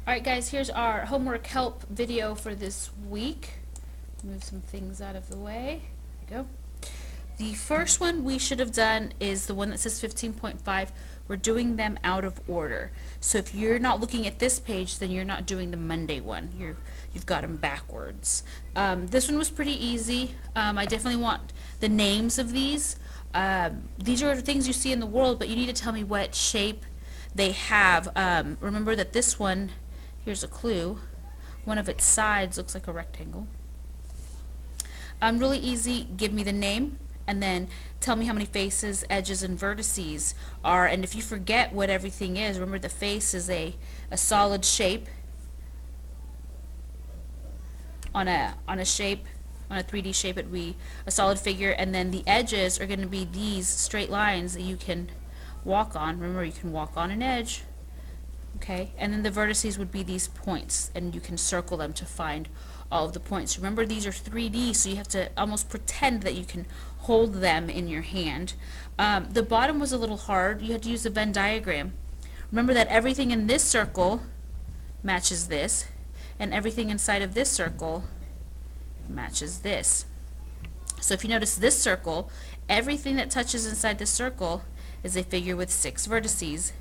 Alright guys, here's our homework help video for this week. Move some things out of the way. There we go. The first one we should have done is the one that says 15.5. We're doing them out of order. So if you're not looking at this page, then you're not doing the Monday one. You've got them backwards. This one was pretty easy. I definitely want the names of these. These are things you see in the world, but you need to tell me what shape they have. Remember that this one, here's a clue, one of its sides looks like a rectangle. Really easy, give me the name and then tell me how many faces, edges, and vertices are. And if you forget what everything is, remember the face is a solid shape on a shape, on a 3D shape. It would be a solid figure, and then the edges are going to be these straight lines that you can walk on. Remember, you can walk on an edge. Okay, and then the vertices would be these points, and you can circle them to find all of the points. Remember, these are 3D, so you have to almost pretend that you can hold them in your hand. The bottom was a little hard. You had to use the Venn diagram. Remember that everything in this circle matches this, and everything inside of this circle matches this. So if you notice this circle, everything that touches inside this circle is a figure with 6 vertices.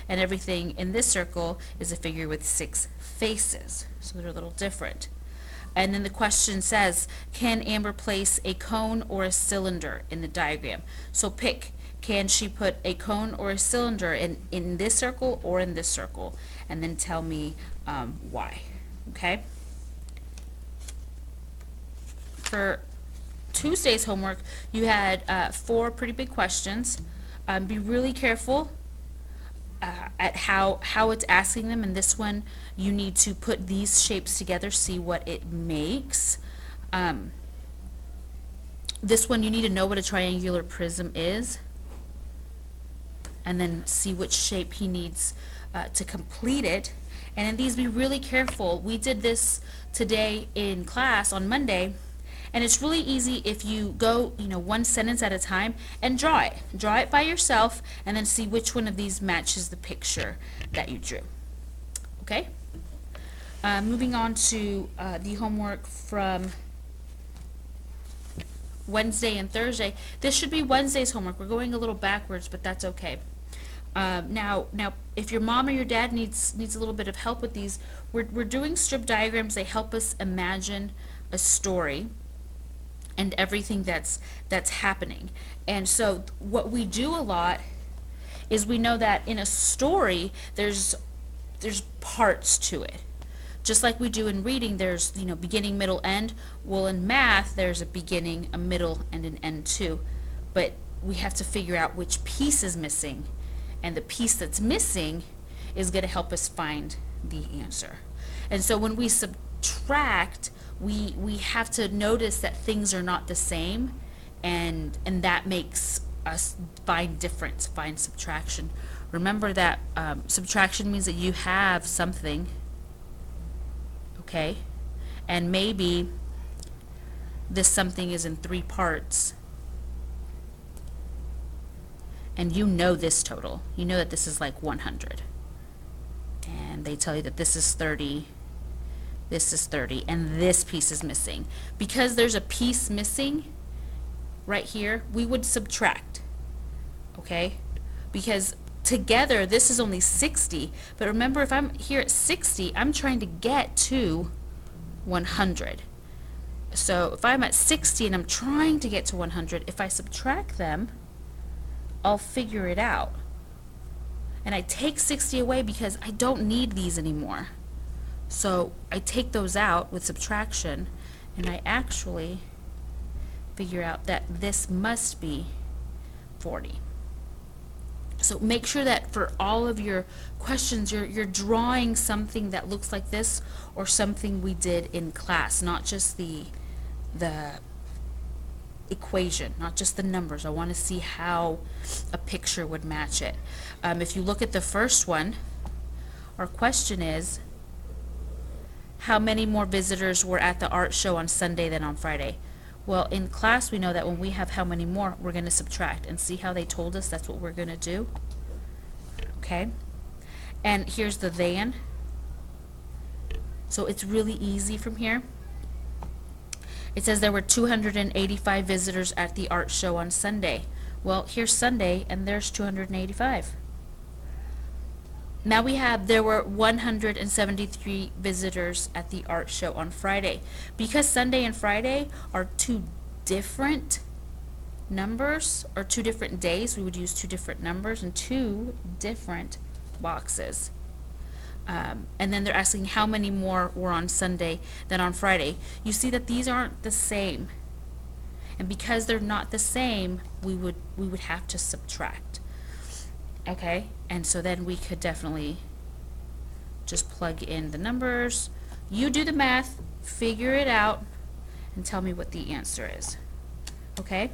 And everything in this circle is a figure with 6 faces. So they're a little different. And then the question says, can Amber place a cone or a cylinder in the diagram? So pick, can she put a cone or a cylinder in this circle or in this circle? And then tell me why. Okay? For Tuesday's homework, you had 4 pretty big questions. Be really careful at how it's asking them. In this one, you need to put these shapes together, see what it makes. This one, you need to know what a triangular prism is, and then see which shape he needs to complete it. And in these, be really careful. We did this today in class on Monday, and it's really easy if you go, one sentence at a time and draw it. Draw it by yourself and then see which one of these matches the picture that you drew. Okay? Moving on to the homework from Wednesday and Thursday. This should be Wednesday's homework. We're going a little backwards, but that's okay. Now, if your mom or your dad needs a little bit of help with these, we're doing strip diagrams. They help us imagine a story and everything that's happening. And so what we do a lot is we know that in a story there's parts to it. Just like we do in reading, there's beginning, middle, end. Well, in math there's a beginning, a middle, and an end too. But we have to figure out which piece is missing, and the piece that's missing is going to help us find the answer. And so when we subtract, we have to notice that things are not the same, and that makes us find difference, find subtraction. Remember that subtraction means that you have something, okay, and maybe this something is in 3 parts, and you know this total. You know that this is like 100, and they tell you that this is 30, this is 30, and this piece is missing. Because there's a piece missing right here, we would subtract, okay? Because together this is only 60, but remember, if I'm here at 60, I'm trying to get to 100. So if I'm at 60 and I'm trying to get to 100, if I subtract them, I'll figure it out. And I take 60 away because I don't need these anymore. So I take those out with subtraction, and I actually figure out that this must be 40. So make sure that for all of your questions, you're drawing something that looks like this, or something we did in class, not just the equation, not just the numbers. I want to see how a picture would match it. If you look at the first one, our question is, how many more visitors were at the art show on Sunday than on Friday? Well, in class we know that when we have how many more, we're going to subtract, and see how they told us that's what we're going to do. Okay? And here's the than. So it's really easy from here. It says there were 285 visitors at the art show on Sunday. Well, here's Sunday, and there's 285. Now we have there were 173 visitors at the art show on Friday. Because Sunday and Friday are two different numbers, or two different days, we would use two different numbers and two different boxes. And then they're asking how many more were on Sunday than on Friday. You see that these aren't the same. And because they're not the same, we would have to subtract. Okay? And so then we could definitely just plug in the numbers. You do the math, figure it out, and tell me what the answer is. Okay?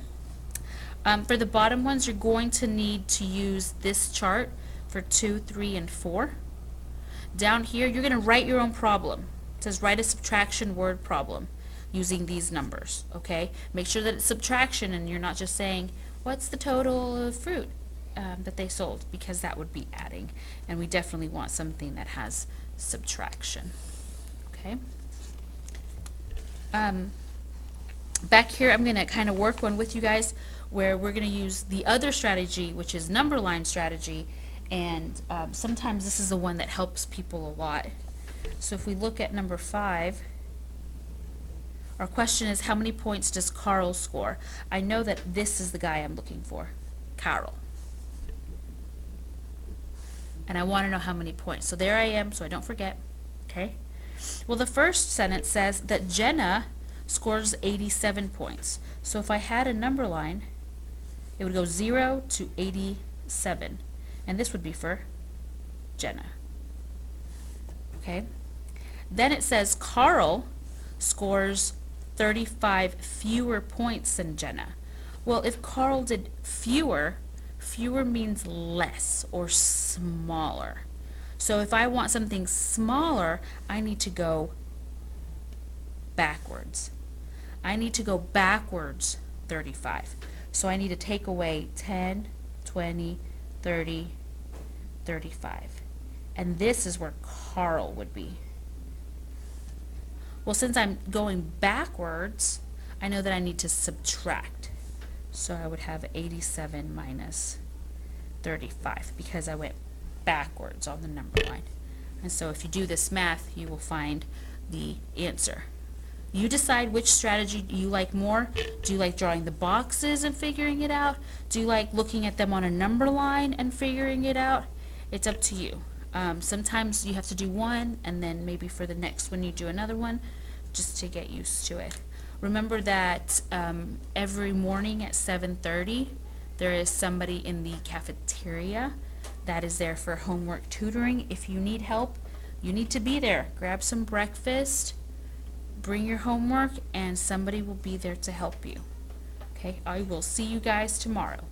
For the bottom ones, you're going to need to use this chart for 2, 3, and 4. Down here, you're going to write your own problem. It says write a subtraction word problem using these numbers, okay? Make sure that it's subtraction and you're not just saying, what's the total of fruit that they sold? Because that would be adding. And we definitely want something that has subtraction, okay? Back here, I'm going to kind of work one with you guys where we're going to use the other strategy, which is number line strategy. And sometimes this is the one that helps people a lot. So if we look at number 5, our question is, how many points does Carl score? I know that this is the guy I'm looking for, Carl. And I want to know how many points. So there I am, so I don't forget. Okay. Well, the first sentence says that Jenna scores 87 points. So if I had a number line, it would go 0 to 87. And this would be for Jenna. Okay? Then it says Carl scores 35 fewer points than Jenna. Well, if Carl did fewer, fewer means less or smaller. So if I want something smaller, I need to go backwards. I need to go backwards 35. So I need to take away 10, 20, 30, 35. And this is where Carl would be. Well, since I'm going backwards, I know that I need to subtract. So I would have 87 minus 35 because I went backwards on the number line. And so if you do this math, you will find the answer. You decide which strategy you like more. Do you like drawing the boxes and figuring it out? Do you like looking at them on a number line and figuring it out? It's up to you. Sometimes you have to do one, and then maybe for the next one you do another one, just to get used to it. Remember that every morning at 7:30 there is somebody in the cafeteria that is there for homework tutoring. If you need help, you need to be there. Grab some breakfast, bring your homework, and somebody will be there to help you. Okay, I will see you guys tomorrow.